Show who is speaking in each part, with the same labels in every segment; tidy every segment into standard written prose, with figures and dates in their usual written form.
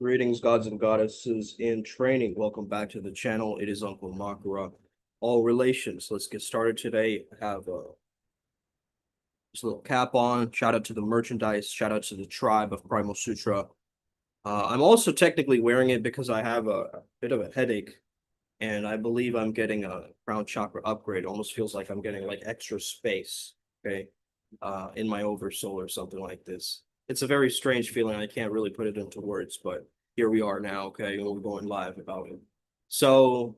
Speaker 1: Greetings, gods and goddesses in training. Welcome back to the channel. It is Uncle Makara. All relations. Let's get started today. I have this little cap on. Shout out to the merchandise. Shout out to the tribe of Primal Sutra. I'm also technically wearing it because I have a bit of a headache, and I believe I'm getting a crown chakra upgrade. It almost feels like I'm getting like extra space, okay, in my oversoul or something like this. It's a very strange feeling. I can't really put it into words, but here we are now, okay, and we're going live about it. So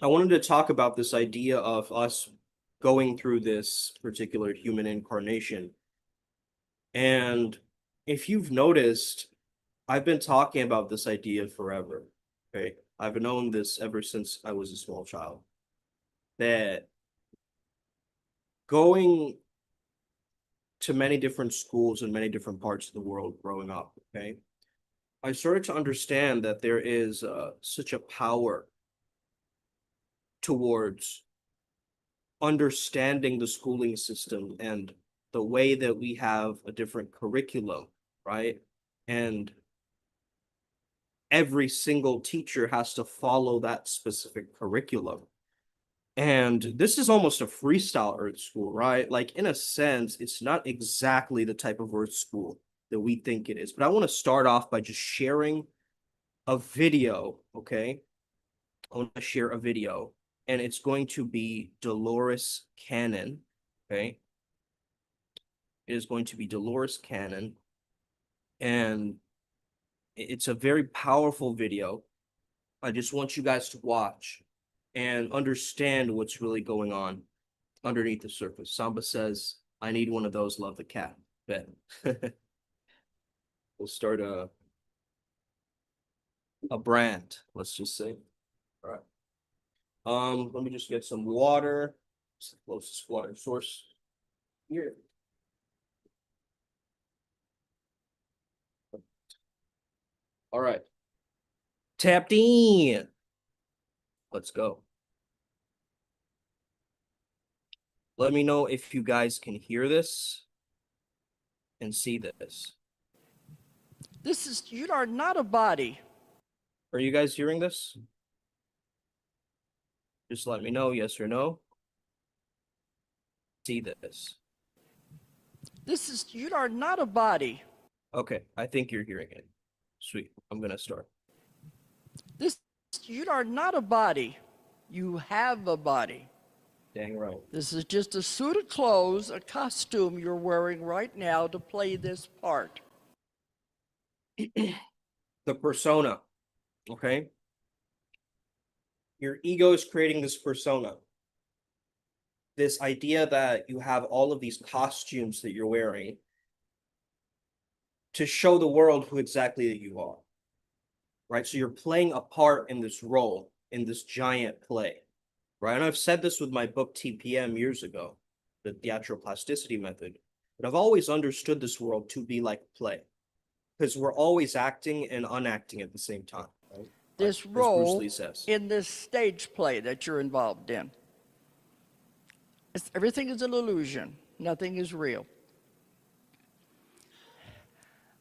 Speaker 1: I wanted to talk about this idea of us going through this particular human incarnation. And if you've noticed, I've been talking about this idea forever, okay? I've known this ever since I was a small child, that going to many different schools in many different parts of the world growing up, okay, I started to understand that there is such a power towards understanding the schooling system and the way that we have a different curriculum, right? And every single teacher has to follow that specific curriculum. And this is almost a freestyle Earth school, right? Like, in a sense, it's not exactly the type of Earth school that we think it is. But I want to start off by just sharing a video, okay? I want to share a video, and it's going to be Dolores Cannon, okay? It is going to be Dolores Cannon, and it's a very powerful video. I just want you guys to watch and understand what's really going on underneath the surface. Samba says, I need one of those, love the cat. Bet. We'll start a brand, let's just say. All right. Let me just get some water. It's the closest water source here. All right. Tapped in. Let's go. Let me know if you guys can hear this and see this.
Speaker 2: You are not a body.
Speaker 1: Are you guys hearing this? Just let me know, yes or no. See this.
Speaker 2: You are not a body.
Speaker 1: Okay, I think you're hearing it. Sweet, I'm gonna start.
Speaker 2: You are not a body. You have a body.
Speaker 1: Dang right.
Speaker 2: This is just a suit of clothes, a costume you're wearing right now to play this part.
Speaker 1: The persona, okay? Your ego is creating this persona. This idea that you have all of these costumes that you're wearing to show the world who exactly that you are, right? So you're playing a part in this role, in this giant play, right? And I've said this with my book TPM years ago, the theatroplasticity method, but I've always understood this world to be like play, because we're always acting and unacting at the same time, right?
Speaker 2: This role in this stage play that you're involved in. Everything is an illusion. Nothing is real.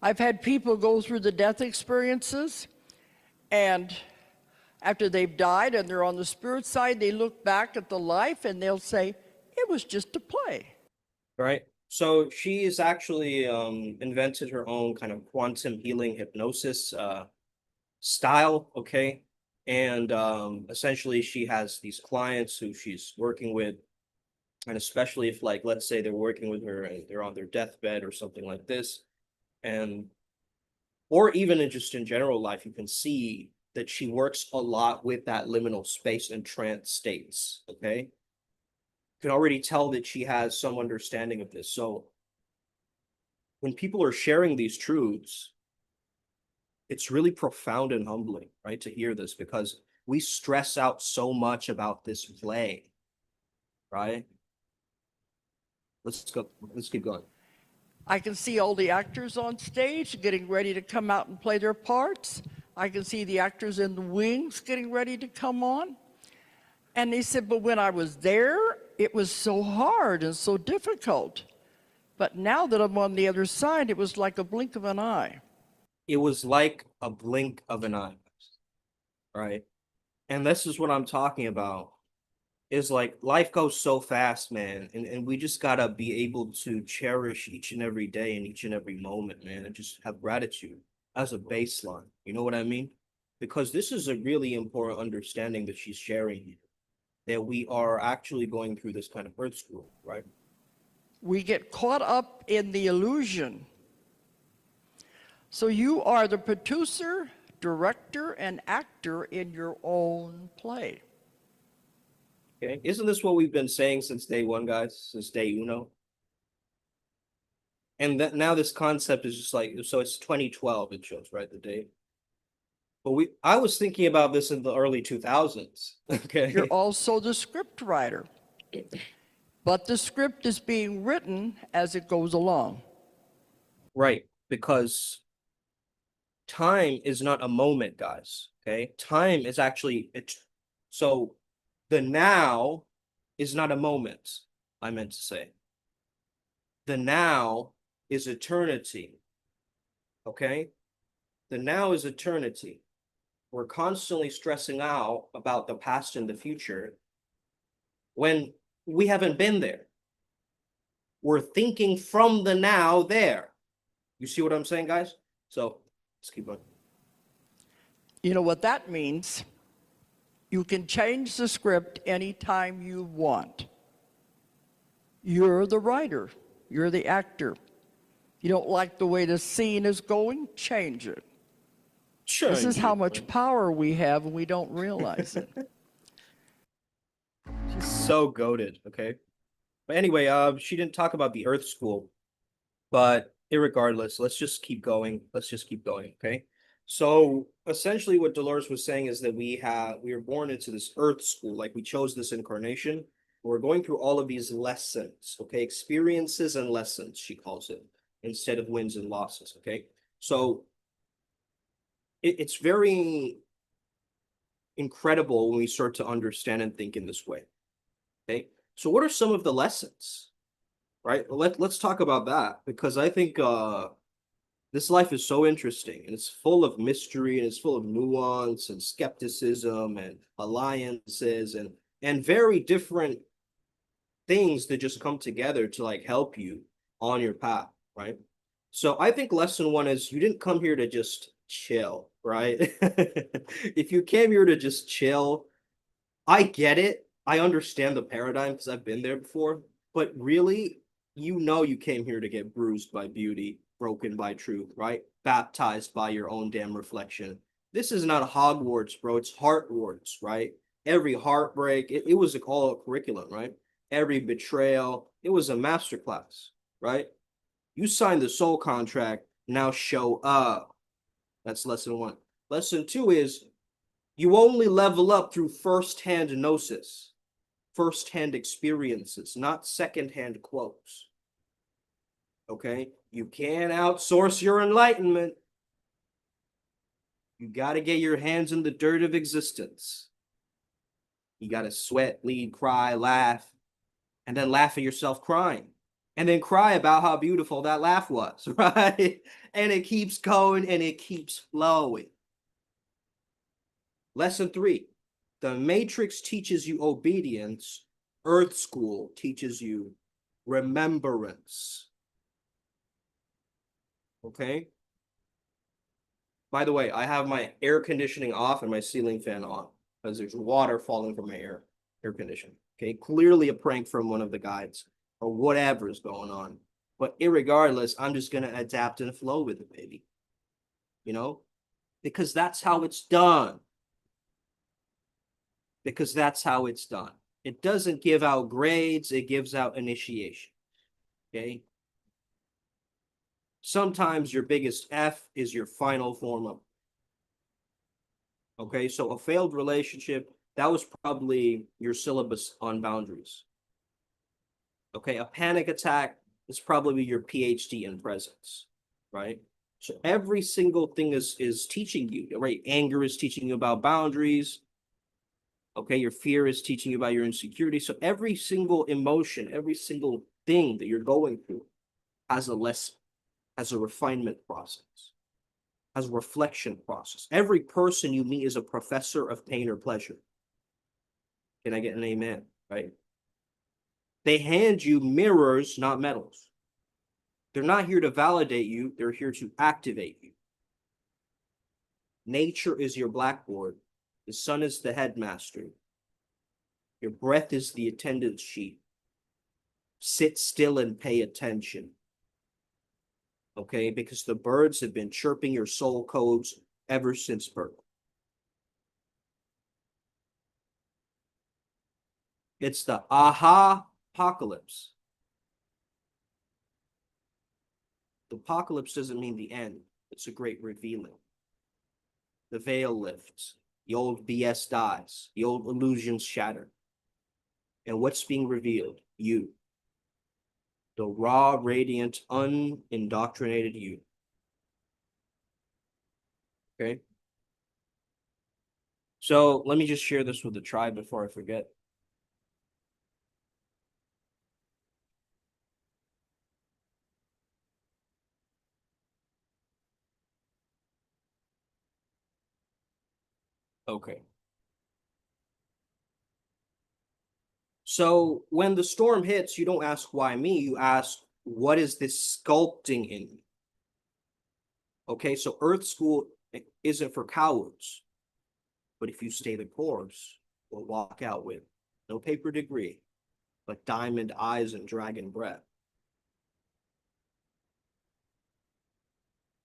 Speaker 2: I've had people go through the death experiences, and after they've died and they're on the spirit side, they look back at the life and they'll say, it was just a play.
Speaker 1: Right. So she's actually invented her own kind of quantum healing hypnosis style, okay? And essentially she has these clients who she's working with, and especially if, like, let's say they're working with her and they're on their deathbed or something like this, and or even just in general life, you can see that she works a lot with that liminal space and trance states, okay? You can already tell that she has some understanding of this. So when people are sharing these truths, it's really profound and humbling, right, to hear this, because we stress out so much about this play, right? Let's go. Let's keep going.
Speaker 2: I can see all the actors on stage getting ready to come out and play their parts. I can see the actors in the wings getting ready to come on. And they said, but when I was there, it was so hard and so difficult. But now that I'm on the other side, it was like a blink of an eye.
Speaker 1: it was like a blink of an eye, right? And this is what I'm talking about. Is like life goes so fast, man, and we just gotta be able to cherish each and every day and each and every moment, man, and just have gratitude as a baseline. You know what I mean? Because this is a really important understanding that she's sharing here, that we are actually going through this kind of earth school, right?
Speaker 2: We get caught up in the illusion. So you are the producer, director, and actor in your own play.
Speaker 1: Okay, isn't this what we've been saying since day one, guys? Since day uno? And that now this concept is just like, so it's 2012, it shows, right? The date. But I was thinking about this in the early 2000s. Okay.
Speaker 2: You're also the script writer, but the script is being written as it goes along.
Speaker 1: Right. Because time is not a moment, guys. Okay. Time is actually it. So the now is not a moment, I meant to say. The now is eternity. Okay. The now is eternity. We're constantly stressing out about the past and the future when we haven't been there. We're thinking from the now there. You see what I'm saying, guys? So let's keep going.
Speaker 2: You know what that means? You can change the script anytime you want. You're the writer. You're the actor. You don't like the way the scene is going? Change it.
Speaker 1: Sure.
Speaker 2: This is how much power we have and we don't realize it.
Speaker 1: She's so goated, okay? But anyway, she didn't talk about the Earth School, but irregardless, let's just keep going. Let's just keep going, okay? So essentially what Dolores was saying is that we were born into this Earth School, like we chose this incarnation. We're going through all of these lessons, okay? Experiences and lessons, she calls it, instead of wins and losses, okay? So it's very incredible when we start to understand and think in this way. Okay, so what are some of the lessons? Right, let's talk about that, because I think this life is so interesting and it's full of mystery and it's full of nuance and skepticism and alliances and very different things that just come together to like help you on your path, right? So I think lesson one is you didn't come here to just chill, right? If you came here to just chill, I get it. I understand the paradigm because I've been there before, but really, you know you came here to get bruised by beauty, broken by truth, right? Baptized by your own damn reflection. This is not Hogwarts, bro. It's Heartwarts, right? Every heartbreak, it was all a curriculum, right? Every betrayal, it was a masterclass, right? You signed the soul contract, now show up. That's lesson one. Lesson two is you only level up through first-hand gnosis, first-hand experiences, not second-hand quotes. Okay? You can't outsource your enlightenment. You got to get your hands in the dirt of existence. You got to sweat, bleed, cry, laugh, and then laugh at yourself crying. And then cry about how beautiful that laugh was, right? And it keeps going and it keeps flowing. Lesson three, the Matrix teaches you obedience. Earth School teaches you remembrance. Okay? By the way, I have my air conditioning off and my ceiling fan on because there's water falling from my air conditioning. Okay? Clearly a prank from one of the guides or whatever is going on. But irregardless, I'm just going to adapt and flow with it, baby. You know? Because that's how it's done. Because that's how it's done. It doesn't give out grades, it gives out initiation. Okay? Sometimes your biggest F is your final form of. Okay, so a failed relationship, that was probably your syllabus on boundaries. Okay, a panic attack is probably your PhD in presence, right? So every single thing is teaching you, right? Anger is teaching you about boundaries. Okay, your fear is teaching you about your insecurity. So every single emotion, every single thing that you're going through has a lesson, has a refinement process. has a reflection process. Every person you meet is a professor of pain or pleasure. Can I get an amen? Right? They hand you mirrors, not medals. They're not here to validate you, they're here to activate you. Nature is your blackboard. The sun is the headmaster. Your breath is the attendance sheet. Sit still and pay attention. Okay? Because the birds have been chirping your soul codes ever since birth. It's the aha apocalypse. The apocalypse doesn't mean the end. It's a great revealing. The veil lifts. The old BS dies. The old illusions shatter. And what's being revealed? You. The raw, radiant, unindoctrinated you. Okay? So let me just share this with the tribe before I forget. Okay. So when the storm hits, you don't ask why me, you ask, what is this sculpting in me? Okay, so Earth School isn't for cowards, but if you stay the course, we'll walk out with no paper degree, but diamond eyes and dragon breath.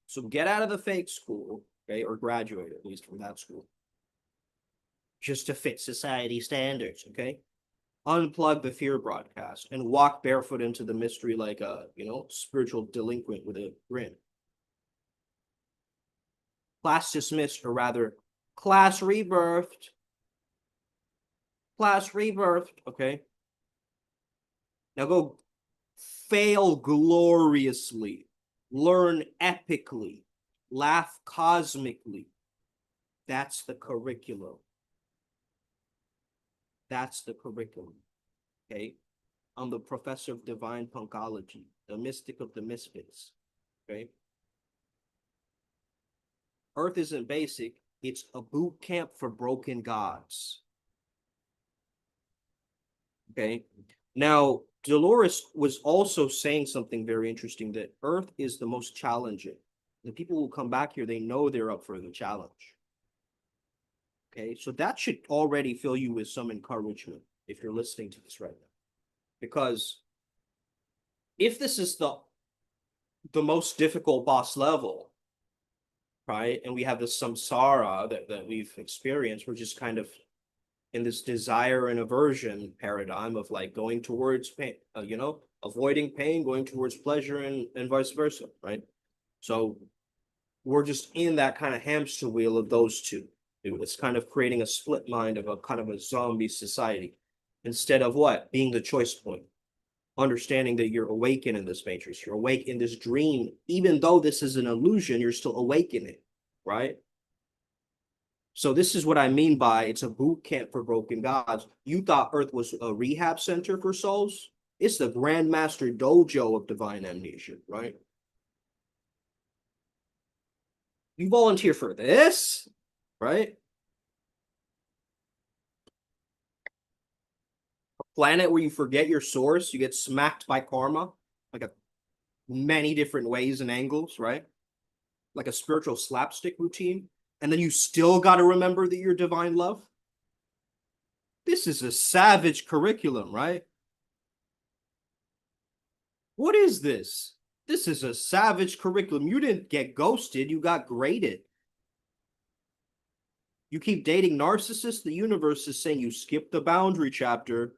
Speaker 1: So get out of the fake school, okay, or graduate at least from that school, just to fit society standards, okay? Unplug the fear broadcast and walk barefoot into the mystery like a, spiritual delinquent with a grin. Class dismissed, or rather, class rebirthed. Class rebirthed, okay? Now go fail gloriously, learn epically, laugh cosmically. That's the curriculum. That's the curriculum, okay? I'm the professor of divine punkology, the mystic of the misfits, okay? Earth isn't basic, it's a boot camp for broken gods. Okay. Now, Dolores was also saying something very interesting, that Earth is the most challenging. The people who come back here, they know they're up for the challenge. Okay. So that should already fill you with some encouragement if you're listening to this right now. Because if this is the most difficult boss level, right? And we have this samsara that we've experienced, we're just kind of in this desire and aversion paradigm of like going towards pain, avoiding pain, going towards pleasure, and vice versa, right? So we're just in that kind of hamster wheel of those two. It's kind of creating a split mind of a kind of a zombie society instead of what? Being the choice point. Understanding that you're awakened in this matrix, you're awake in this dream. Even though this is an illusion, you're still awake in it, right? So this is what I mean by it's a boot camp for broken gods. You thought Earth was a rehab center for souls? It's the Grandmaster Dojo of divine amnesia, right? You volunteer for this, right? A planet where you forget your source, you get smacked by karma, like a many different ways and angles, right? Like a spiritual slapstick routine. And then you still got to remember that you're divine love. This is a savage curriculum, right? What is this? This is a savage curriculum. You didn't get ghosted, you got graded. You keep dating narcissists, the universe is saying you skipped the boundary chapter.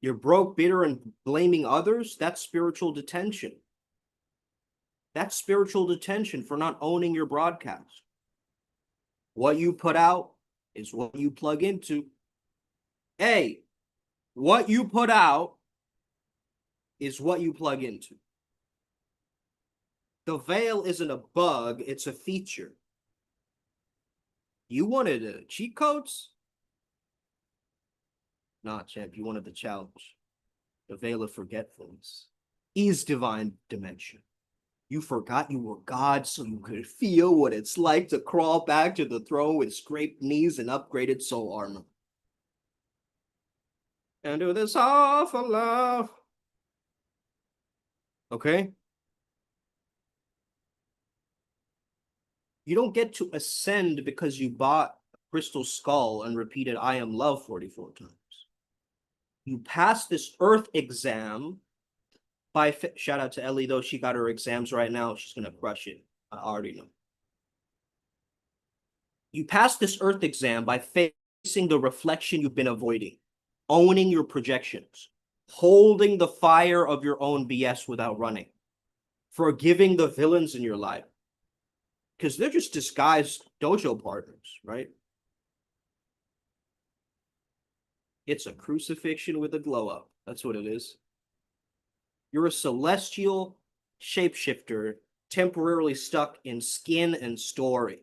Speaker 1: You're broke, bitter, and blaming others. That's spiritual detention. That's spiritual detention for not owning your broadcast. What you put out is what you plug into. Hey, what you put out is what you plug into. The veil isn't a bug, it's a feature. You wanted cheat codes? Nah, champ, you wanted the challenge. The veil of forgetfulness is divine dimension. You forgot you were God so you could feel what it's like to crawl back to the throne with scraped knees and upgraded soul armor. And do this all for love. Okay? You don't get to ascend because you bought a crystal skull and repeated I am love 44 times. You pass this earth exam by shout out to Ellie though, she got her exams right now. She's gonna crush it. I already know. You pass this earth exam by facing the reflection you've been avoiding, owning your projections, holding the fire of your own BS without running, forgiving the villains in your life. Because they're just disguised dojo partners, right? It's a crucifixion with a glow up. That's what it is. You're a celestial shapeshifter temporarily stuck in skin and story.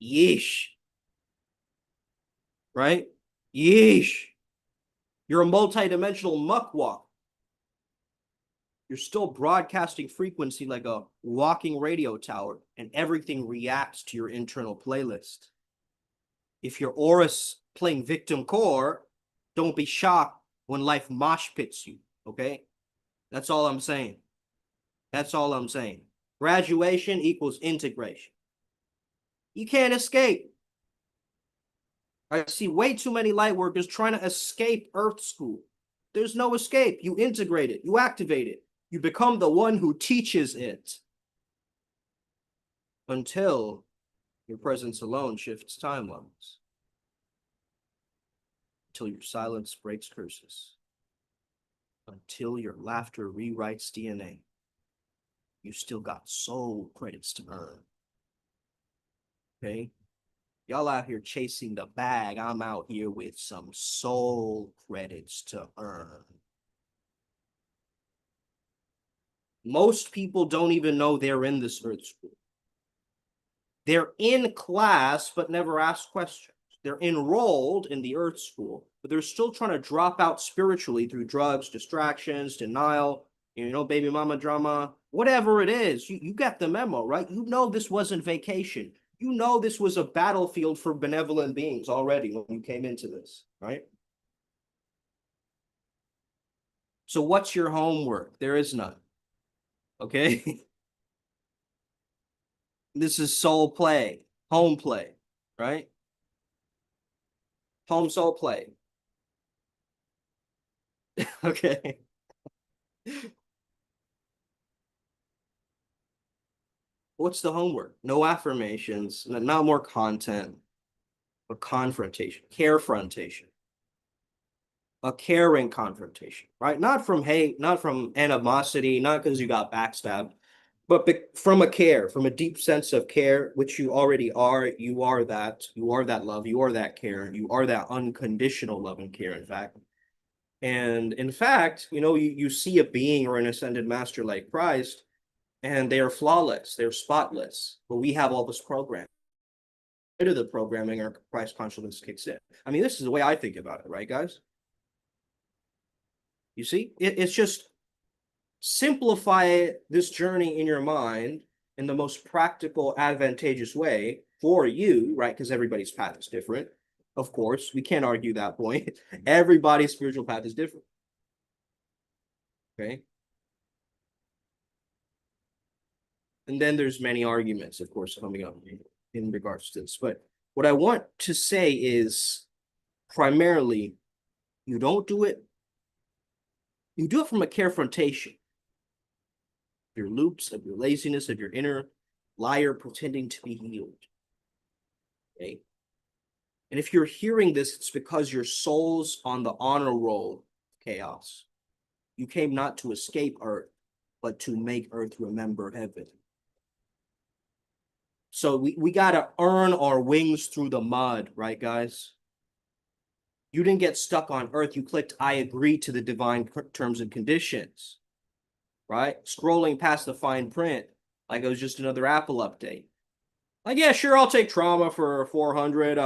Speaker 1: Yeesh. Right? Yeesh. You're a multidimensional muckwalk. You're still broadcasting frequency like a walking radio tower, and everything reacts to your internal playlist. If your aura's playing victim core, don't be shocked when life mosh pits you, okay? That's all I'm saying. That's all I'm saying. Graduation equals integration. You can't escape. I see way too many light workers trying to escape Earth School. There's no escape. You integrate it. You activate it. You become the one who teaches it. Until your presence alone shifts timelines. Until your silence breaks curses. Until your laughter rewrites DNA. You still got soul credits to earn. Okay? Y'all out here chasing the bag. I'm out here with some soul credits to earn. Most people don't even know they're in this Earth School. They're in class, but never ask questions. They're enrolled in the Earth School, but they're still trying to drop out spiritually through drugs, distractions, denial, baby mama drama, whatever it is. You get the memo, right? You know this wasn't vacation. You know this was a battlefield for benevolent beings already when you came into this, right? So what's your homework? There is none. Okay? This is soul play, home play, right? Home soul play. Okay. What's the homework? No affirmations, not more content, but confrontation, carefrontation, a caring confrontation, right? Not from hate, not from animosity, not because you got backstabbed, but from a care, from a deep sense of care, which you already are. You are that love, you are that care, you are that unconditional love and care, in fact. And in fact, you see a being or an ascended master like Christ, and they are flawless, they're spotless, but we have all this programming. Bit of the programming, our Christ consciousness kicks in. I mean, this is the way I think about it, right, guys? You see, it's just simplify this journey in your mind in the most practical, advantageous way for you, right? Because everybody's path is different. Of course, we can't argue that point. Everybody's spiritual path is different. Okay. And then there's many arguments, of course, coming up in regards to this. But what I want to say is primarily, you don't do it. You do it from a carefrontation. Your loops, of your laziness, of your inner liar pretending to be healed. Okay. And if you're hearing this, it's because your soul's on the honor roll of chaos. You came not to escape Earth, but to make Earth remember heaven. So we got to earn our wings through the mud, right, guys? You didn't get stuck on Earth. You clicked, I agree to the divine terms and conditions, right? Scrolling past the fine print like it was just another Apple update. Like, yeah, sure, I'll take trauma for 400,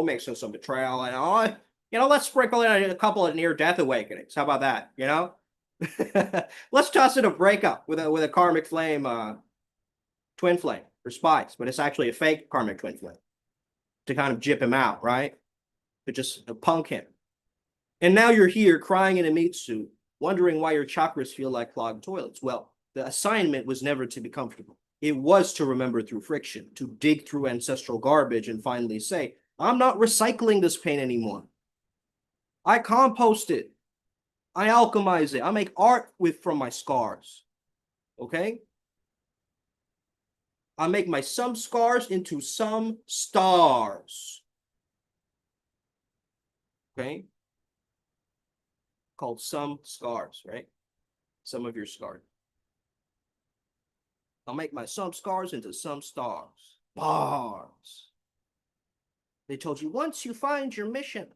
Speaker 1: make some betrayal, and let's sprinkle in a couple of near-death awakenings. How about that, Let's toss in a breakup with a karmic flame, twin flame for spies, but it's actually a fake karmic twin flame to kind of jip him out, right? To just punk him. And now you're here crying in a meat suit, wondering why your chakras feel like clogged toilets. Well, the assignment was never to be comfortable. It was to remember through friction, to dig through ancestral garbage and finally say, I'm not recycling this pain anymore. I compost it. I alchemize it. I make art from my scars. Okay? I make my some scars into some stars. Okay? Called some scars, right? Some of your scars. I'll make my some scars into some stars. Bars. They told you once you find your mission,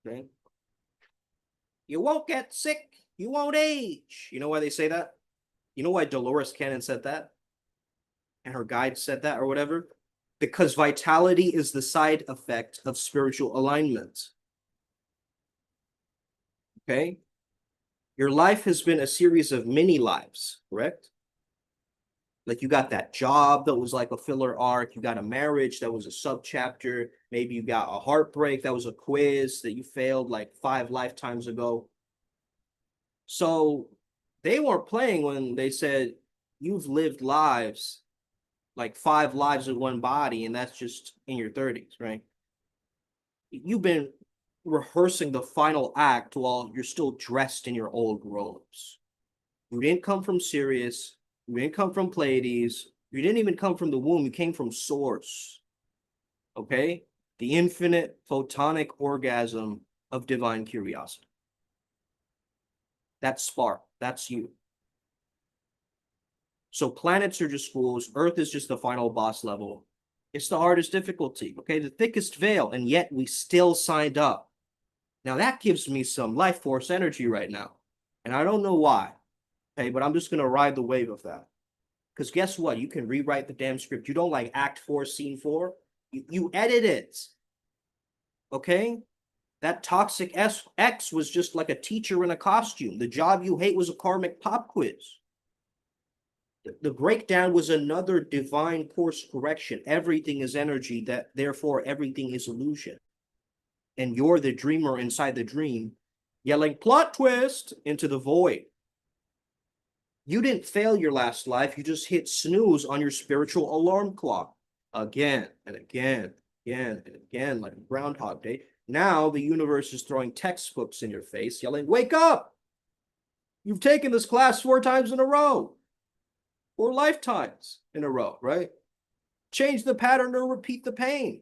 Speaker 1: okay, you won't get sick, you won't age. You know why they say that? You know why Dolores Cannon said that? And her guide said that or whatever? Because vitality is the side effect of spiritual alignment. Okay? Your life has been a series of mini lives, correct? Like you got that job that was like a filler arc. You got a marriage that was a subchapter. Maybe you got a heartbreak that was a quiz that you failed like 5 lifetimes ago. So they weren't playing when they said you've lived lives, like 5 lives in one body, and that's just in your 30s, right? You've been rehearsing the final act while you're still dressed in your old robes. You didn't come from Sirius. You didn't come from Pleiades. You didn't even come from the womb. You came from source. Okay? The infinite photonic orgasm of divine curiosity. That spark. That's you. So planets are just fools. Earth is just the final boss level. It's the hardest difficulty. Okay? The thickest veil. And yet we still signed up. Now that gives me some life force energy right now. And I don't know why. Okay, but I'm just going to ride the wave of that. Because guess what? You can rewrite the damn script. You don't like act 4, scene 4. You edit it. Okay? That toxic X was just like a teacher in a costume. The job you hate was a karmic pop quiz. The breakdown was another divine course correction. Everything is energy, that therefore everything is illusion. And you're the dreamer inside the dream, yelling plot twist into the void. You didn't fail your last life. You just hit snooze on your spiritual alarm clock again and again, again and again, like a Groundhog Day. Now the universe is throwing textbooks in your face, yelling, wake up! You've taken this class 4 times in a row, 4 lifetimes in a row, right? Change the pattern or repeat the pain.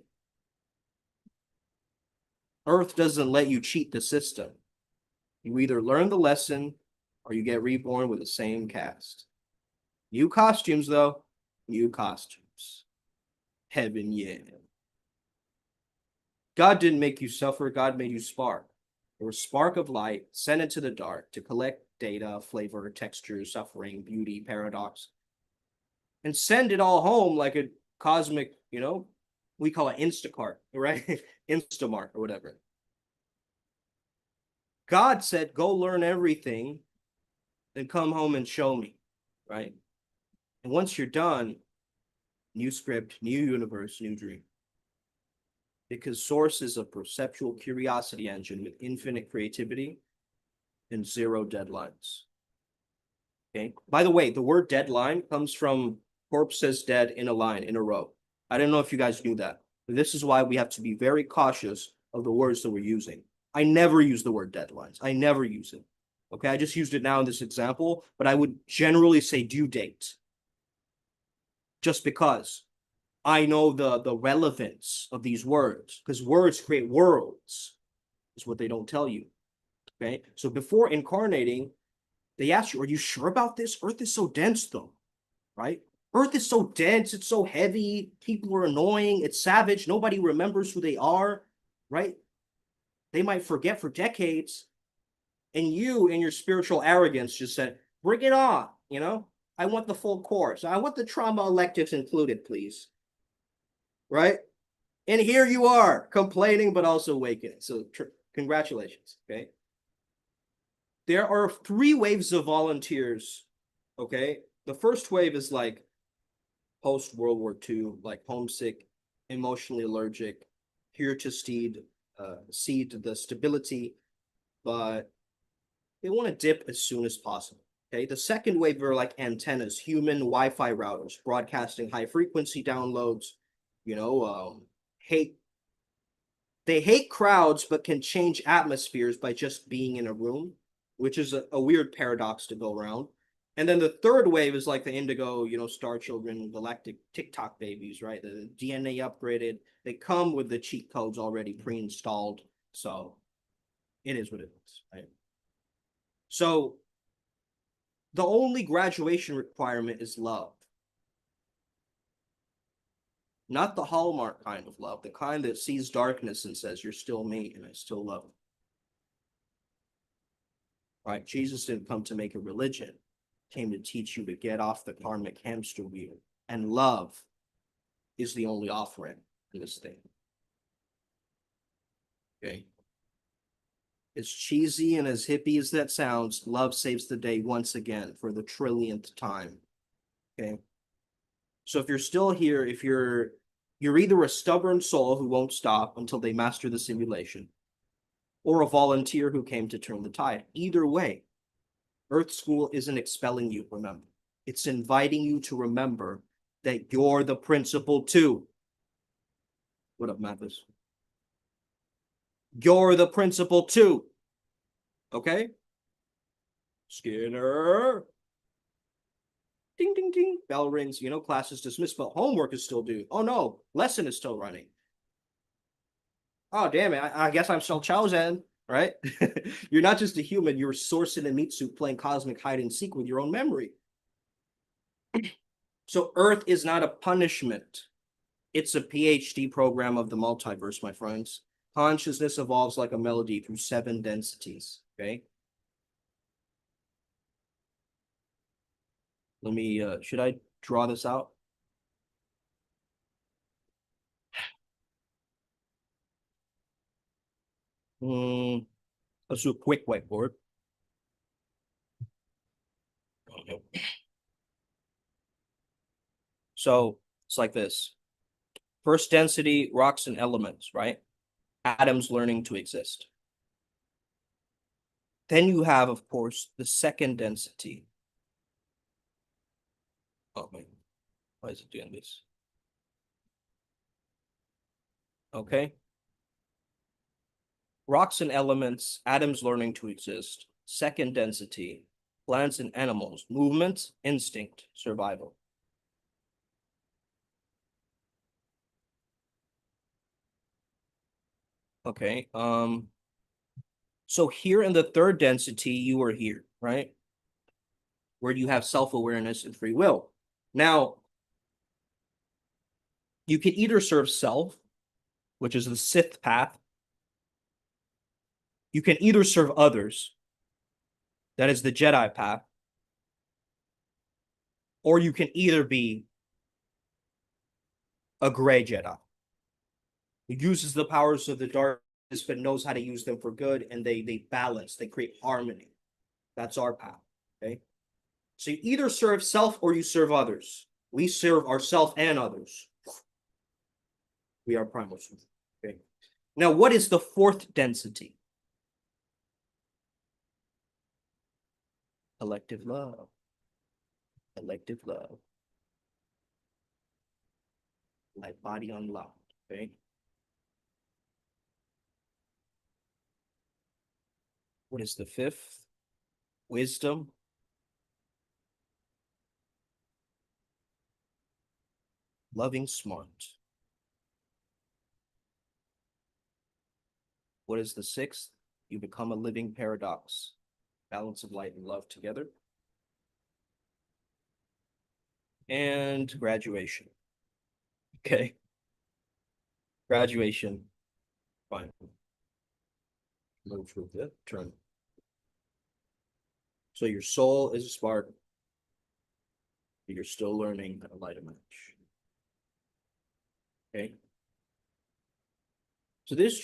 Speaker 1: Earth doesn't let you cheat the system. You either learn the lesson or you get reborn with the same cast. New costumes, though. New costumes. Heaven, yeah. God didn't make you suffer. God made you spark. You're a spark of light sent into the dark to collect data, flavor, texture, suffering, beauty, paradox, and send it all home like a cosmic, we call it Instacart, right? Instamart or whatever. God said, go learn everything, then come home and show me, right? And once you're done, new script, new universe, new dream. Because Source is a perceptual curiosity engine with infinite creativity and 0 deadlines. Okay. By the way, the word deadline comes from corpse says dead in a line, in a row. I don't know if you guys knew that. But this is why we have to be very cautious of the words that we're using. I never use the word deadlines. I never use it. Okay, I just used it now in this example, but I would generally say due date. Just because I know the relevance of these words, because words create worlds, is what they don't tell you. Okay, so before incarnating, they ask you, are you sure about this? Earth is so dense, though, right? Earth is so dense, it's so heavy, people are annoying, it's savage, nobody remembers who they are, right? They might forget for decades, and you, in your spiritual arrogance, just said, bring it on, I want the full course. I want the trauma electives included, please. Right? And here you are, complaining, but also awakening. So congratulations, okay? There are 3 waves of volunteers, okay? The first wave is like, post World War II, like homesick, emotionally allergic, here to seed the stability, but they want to dip as soon as possible. Okay, the second wave are like antennas, human Wi-Fi routers, broadcasting high frequency downloads. You know, hate they hate crowds, but can change atmospheres by just being in a room, which is a weird paradox to go around. And then the third wave is like the indigo, star children, galactic TikTok babies, right? The DNA upgraded. They come with the cheat codes already pre-installed. So it is what it is, right? So the only graduation requirement is love. Not the Hallmark kind of love, the kind that sees darkness and says, you're still me and I still love you. Right? Jesus didn't come to make a religion. He came to teach you to get off the karmic hamster wheel. And love is the only offering in this thing. Okay? As cheesy and as hippie as that sounds, love saves the day once again for the trillionth time. Okay? So if you're still here, if you're either a stubborn soul who won't stop until they master the simulation, or a volunteer who came to turn the tide. Either way, Earth School isn't expelling you, remember. It's inviting you to remember that you're the principal too. What up, Mathis? You're the principal too. Okay? Skinner. Ding, ding, ding. Bell rings. Class is dismissed, but homework is still due. Oh no, lesson is still running. Oh, damn it. I guess I'm still chosen, right? You're not just a human. You're a source in a meat suit playing cosmic hide and seek with your own memory. So Earth is not a punishment. It's a PhD program of the multiverse, my friends. Consciousness evolves like a melody through 7 densities, okay? Let me, should I draw this out? Let's do a quick whiteboard. So it's like this. First density, rocks and elements, right? Atoms learning to exist. Then you have, of course, the second density. Oh, wait. Why is it doing this? Okay. Rocks and elements, atoms learning to exist. Second density, plants and animals, movement, instinct, survival. Okay. So here in the third density, you are here, right? Where you have self-awareness and free will. Now, you can either serve self, which is the Sith path. You can either serve others, that is the Jedi path, or you can either be a gray Jedi who uses the powers of the darkness but knows how to use them for good, and they balance, they create harmony. That's our path. Okay. So you either serve self or you serve others. We serve ourselves and others. We are Primal. Okay. Now, what is the fourth density? Elective love. Elective love. Like body unlocked. Okay. What is the fifth? Wisdom. Loving smart. What is the sixth? You become a living paradox. Balance of light and love together. And graduation. Okay. Graduation. Fine. Move through the turn. So your soul is a spark. You're still learning how to light a match. Okay. So this is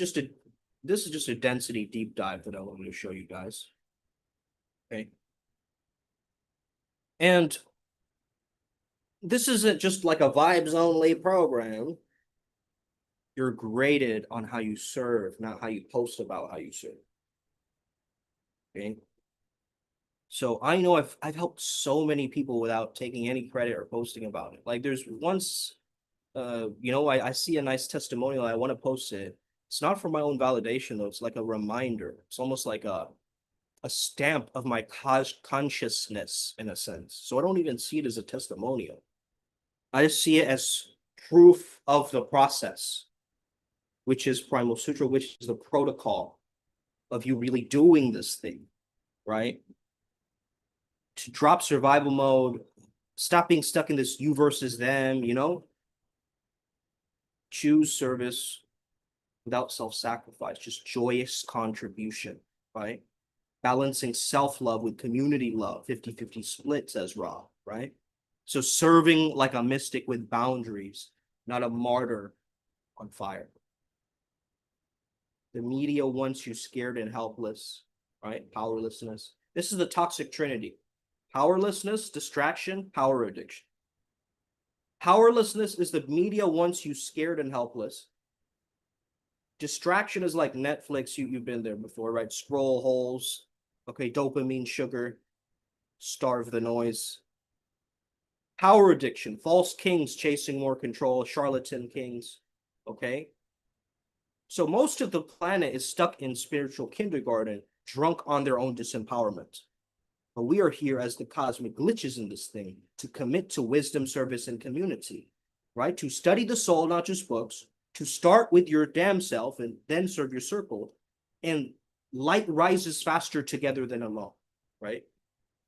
Speaker 1: just a density deep dive that I wanted to show you guys. Okay. And this isn't just like a vibes only program. You're graded on how you serve, not how you post about how you serve. Okay. So I know I've helped so many people without taking any credit or posting about it. Like there's once I see a nice testimonial, I want to post it. It's not for my own validation though, it's like a reminder. It's almost like a stamp of my consciousness in a sense. So I don't even see it as a testimonial. I just see it as proof of the process, which is Primal Sutra, which is the protocol of you really doing this thing, right? To drop survival mode, stop being stuck in this you versus them, choose service without self-sacrifice, just joyous contribution, right? Balancing self-love with community love, 50-50 split, says Ra, right? So serving like a mystic with boundaries, not a martyr on fire. The media wants you scared and helpless, right? Powerlessness. This is the toxic trinity. Powerlessness, distraction, power addiction. Powerlessness is the media wants you scared and helpless. Distraction is like Netflix. You've been there before, right? Scroll holes. Okay, dopamine, sugar, starve the noise. Power addiction, false kings chasing more control, charlatan kings. Okay. So most of the planet is stuck in spiritual kindergarten, drunk on their own disempowerment. But we are here as the cosmic glitches in this thing to commit to wisdom, service, and community, right? To study the soul, not just books, to start with your damn self and then serve your circle. And light rises faster together than alone, right?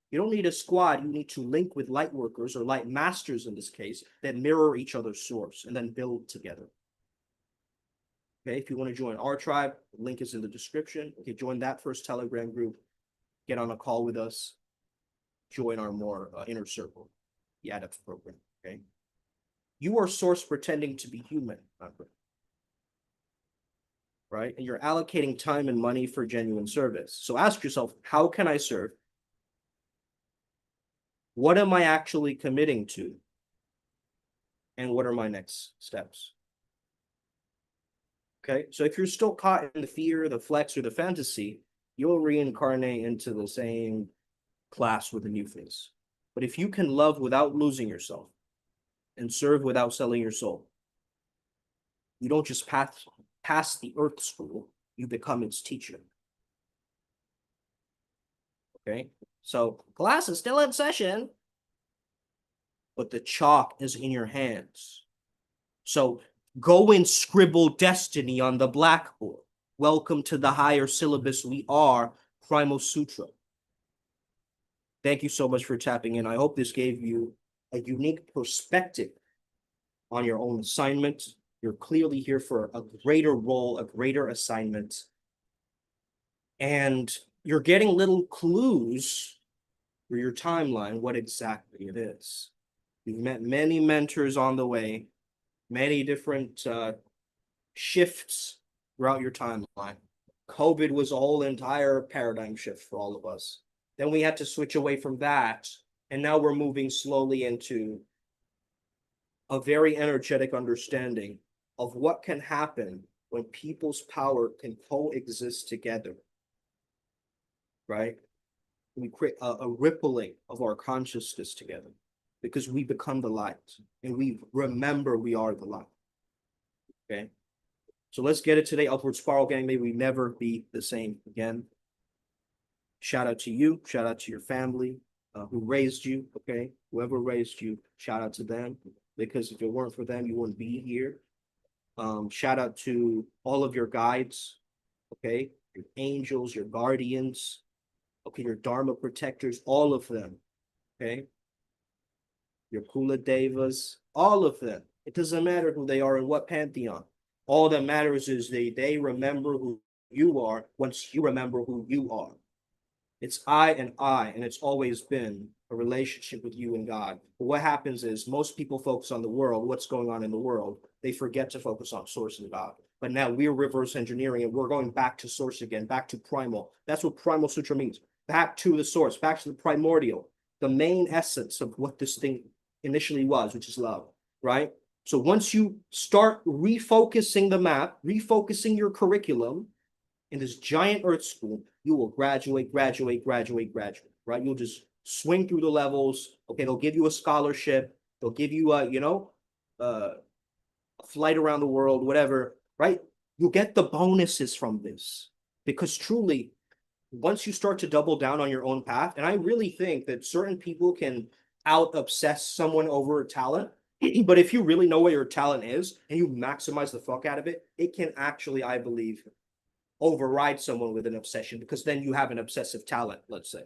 Speaker 1: You don't need a squad. You need to link with light workers or light masters in this case that mirror each other's source and then build together. Okay, if you want to join our tribe, the link is in the description. Okay, join that first Telegram group. Get on a call with us. Join our more inner circle, the ADEPT program. Okay, you are source pretending to be human, right? And you're allocating time and money for genuine service. So ask yourself, how can I serve? What am I actually committing to? And what are my next steps? Okay, so if you're still caught in the fear, the flex, or the fantasy, you'll reincarnate into the same class with a new face. But if you can love without losing yourself and serve without selling your soul, you don't just pass the earth school, you become its teacher. Okay, so class is still in session, but the chalk is in your hands. So go and scribble destiny on the blackboard. Welcome to the higher syllabus. We are Primal Sutra. Thank you so much for tapping in. I hope this gave you a unique perspective on your own assignment. You're clearly here for a greater role, a greater assignment. And you're getting little clues for your timeline, what exactly it is. You've met many mentors on the way, many different shifts throughout your timeline. COVID was a whole entire paradigm shift for all of us. Then we had to switch away from that. And now we're moving slowly into a very energetic understanding of what can happen when people's power can coexist together, right? We create a rippling of our consciousness together because we become the light and we remember we are the light. Okay. So let's get it today. Upward Spiral Gang. May we never be the same again. Shout out to you. Shout out to your family who raised you. Okay. Whoever raised you, shout out to them. Because if it weren't for them, you wouldn't be here. Shout out to all of your guides. Okay. Your angels, your guardians. Okay. Your Dharma protectors, all of them. Okay. Your Kula Devas, all of them. It doesn't matter who they are in what pantheon. All that matters is they remember who you are once you remember who you are. It's I, and it's always been a relationship with you and God. But what happens is most people focus on the world, what's going on in the world. They forget to focus on source and God. But now we're reverse engineering and we're going back to source again, back to primal. That's what Primal Sutra means. Back to the source, back to the primordial, the main essence of what this thing initially was, which is love, right? So once you start refocusing the map, refocusing your curriculum in this giant earth school, you will graduate, right? You'll just swing through the levels. Okay, they'll give you a scholarship. They'll give you a, a flight around the world, whatever, right? You'll get the bonuses from this because truly, once you start to double down on your own path, and I really think that certain people can out obsess someone over talent, but if you really know what your talent is and you maximize the fuck out of it, it can actually, I believe, override someone with an obsession because then you have an obsessive talent, let's say,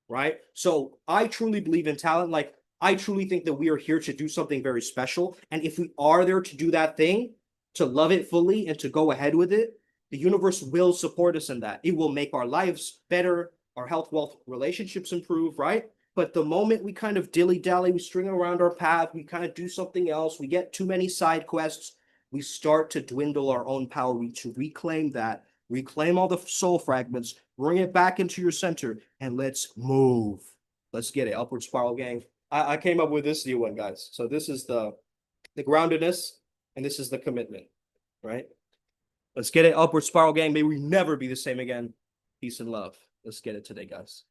Speaker 1: right? So I truly believe in talent. Like, I truly think that we are here to do something very special. And if we are there to do that thing, to love it fully and to go ahead with it, the universe will support us in that. It will make our lives better, our health, wealth, relationships improve, right? But the moment we kind of dilly-dally, we string around our path, we kind of do something else, we get too many side quests, we start to dwindle our own power. We to reclaim that, reclaim all the soul fragments, bring it back into your center, and let's move. Let's get it. Upward spiral gang. I came up with this new one, guys. So this is the groundedness, and this is the commitment, right? Let's get it. Upward spiral gang. May we never be the same again. Peace and love. Let's get it today, guys.